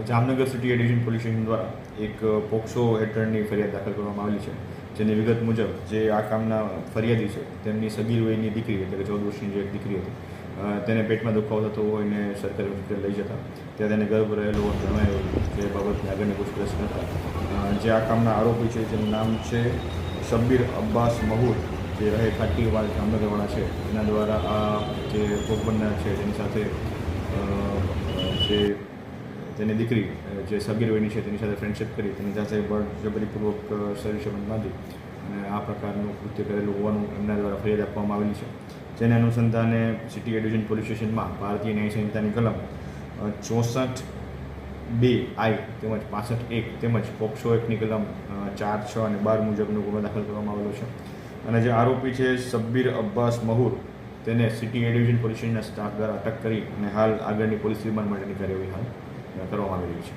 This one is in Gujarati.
Jamnagar city addition police station દ્વારા એક પોક્સો હેઠળની ફરિયાદ દાખલ કરવામાં આવેલી છે, જેની વિગત મુજબ જે આ કામના ફરિયાદી છે તેમની સગીર વયની દીકરી એટલે કે 14 વર્ષની જે એક દીકરી હતી, તેને પેટમાં દુખાવો થતો હોય ને સરકારી હોસ્પિટલ લઈ જતા ત્યાં તેને ગર્ભ રહેલો જણાયું જે બાબતની આગળની પૂછપરછ કરતા જે આ કામના આરોપી છે જેનું નામ છે શબ્બીર અબ્બાસ મહૂર, જે રહે ખાટીવાડ જામનગરવાળા છે, એના દ્વારા આ જે ભોગ બનનાર છે તેની સાથે જે તેની દીકરી જે સગીર વયની છે તેની સાથે ફ્રેન્ડશિપ કરી તેની સાથે બળજબરીપૂર્વક શરીર સંબંધ બાંધી અને આ પ્રકારનું કૃત્ય કરેલું હોવાનું એમના દ્વારા ફરિયાદ આપવામાં આવેલી છે, જેને અનુસંધાને સિટી એડિશન પોલીસ સ્ટેશનમાં ભારતીય ન્યાય સંહિતાની કલમ 64(2) તેમજ 65(1) તેમજ પોક્સો એક્ટની કલમ 4, 6 અને 12 મુજબનો ગુનો દાખલ કરવામાં આવેલો છે. અને જે આરોપી છે શબ્બીર અબ્બાસ મહૂર તેને સિટી એડિશન પોલીસ સ્ટેશનના સ્ટાફ દ્વારા અટક કરી અને હાલ આગળની પોલીસ રિમાન્ડ માટેની કાર્યવાહી હાલ કરવામાં આવી રહી છે.